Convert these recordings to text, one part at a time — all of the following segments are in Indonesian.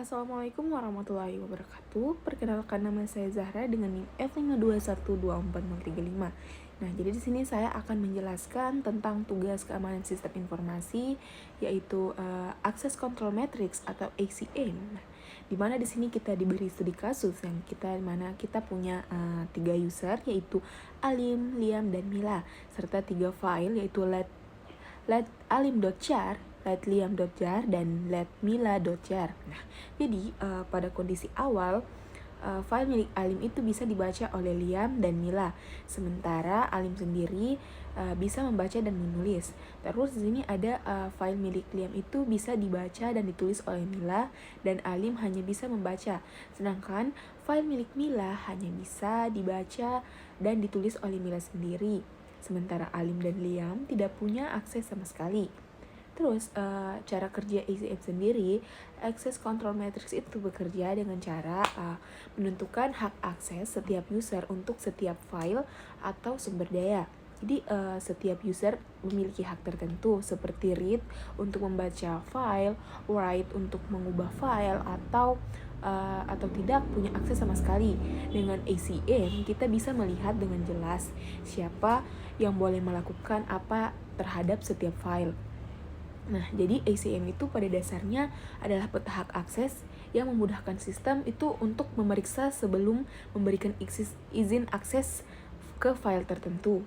Assalamualaikum warahmatullahi wabarakatuh. Perkenalkan, nama saya Zahra dengan NIM F5212435. Nah, jadi di sini saya akan menjelaskan tentang tugas keamanan sistem informasi, yaitu Access Control Matrix atau ACM. Nah, di mana di sini kita diberi studi kasus yang mana kita punya 3 user, yaitu Alim, Liam, dan Mila, serta 3 file, yaitu let_alim.jar, let_liam.jar, dan let_mila.jar. Nah, jadi pada kondisi awal, file milik Alim itu bisa dibaca oleh Liam dan Mila, sementara Alim sendiri bisa membaca dan menulis. Terus di sini ada file milik Liam itu bisa dibaca dan ditulis oleh Mila, dan Alim hanya bisa membaca. Sedangkan file milik Mila hanya bisa dibaca dan ditulis oleh Mila sendiri, sementara Alim dan Liam tidak punya akses sama sekali. Terus cara kerja ACM sendiri, Access Control Matrix itu bekerja dengan cara menentukan hak akses setiap user untuk setiap file atau sumber daya. Jadi setiap user memiliki hak tertentu seperti read untuk membaca file, write untuk mengubah file, atau tidak punya akses sama sekali. Dengan ACM kita bisa melihat dengan jelas siapa yang boleh melakukan apa terhadap setiap file. Nah, jadi ACM itu pada dasarnya adalah peta hak akses yang memudahkan sistem itu untuk memeriksa sebelum memberikan izin akses ke file tertentu.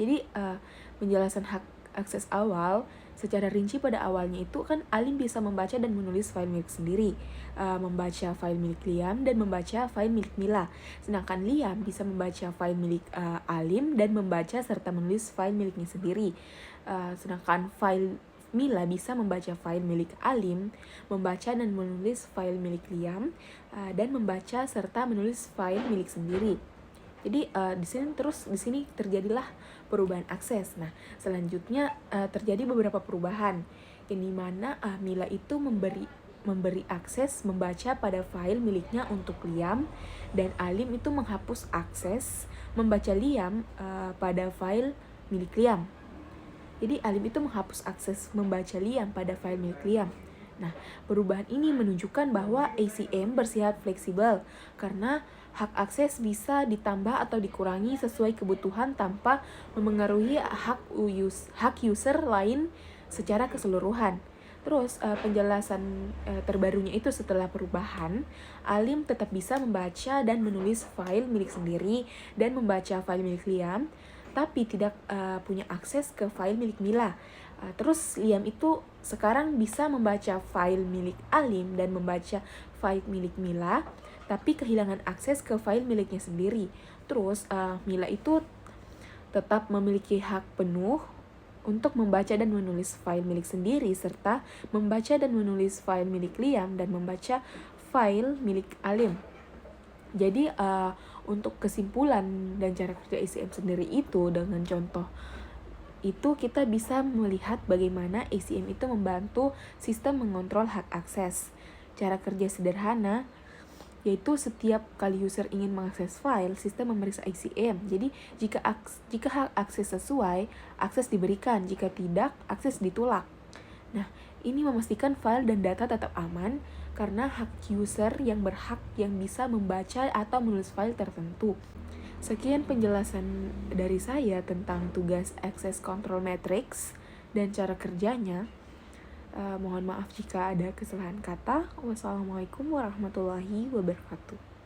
Jadi penjelasan hak akses awal secara rinci pada awalnya itu kan Alim bisa membaca dan menulis file milik sendiri, membaca file milik Liam dan membaca file milik Mila. Sedangkan Liam bisa membaca file milik Alim dan membaca serta menulis file miliknya sendiri. Sedangkan file Mila bisa membaca file milik Alim, membaca dan menulis file milik Liam, dan membaca serta menulis file milik sendiri. Jadi di sini terjadilah perubahan akses. Nah, selanjutnya terjadi beberapa perubahan. Ini mana Mila itu memberi akses membaca pada file miliknya untuk Liam, dan Alim itu menghapus akses membaca Liam pada file milik Liam. Jadi Alim itu menghapus akses membaca Liam pada file milik Liam. Nah, perubahan ini menunjukkan bahwa ACM bersifat fleksibel karena hak akses bisa ditambah atau dikurangi sesuai kebutuhan tanpa memengaruhi hak user lain secara keseluruhan. Terus penjelasan terbarunya itu setelah perubahan, Alim tetap bisa membaca dan menulis file milik sendiri dan membaca file milik Liam, tapi tidak punya akses ke file milik Mila. Terus Liam itu sekarang bisa membaca file milik Alim dan membaca file milik Mila, tapi kehilangan akses ke file miliknya sendiri. Terus Mila itu tetap memiliki hak penuh untuk membaca dan menulis file milik sendiri, serta membaca dan menulis file milik Liam dan membaca file milik Alim. Jadi untuk kesimpulan dan cara kerja ACM sendiri itu, dengan contoh itu kita bisa melihat bagaimana ACM itu membantu sistem mengontrol hak akses. Cara kerja sederhana yaitu setiap kali user ingin mengakses file, sistem memeriksa ACM. Jadi jika hak akses sesuai, akses diberikan. Jika tidak, akses ditolak. Nah, ini memastikan file dan data tetap aman karena hak user yang berhak yang bisa membaca atau menulis file tertentu. Sekian penjelasan dari saya tentang tugas Access Control Matrix dan cara kerjanya. Mohon maaf jika ada kesalahan kata. Wassalamualaikum warahmatullahi wabarakatuh.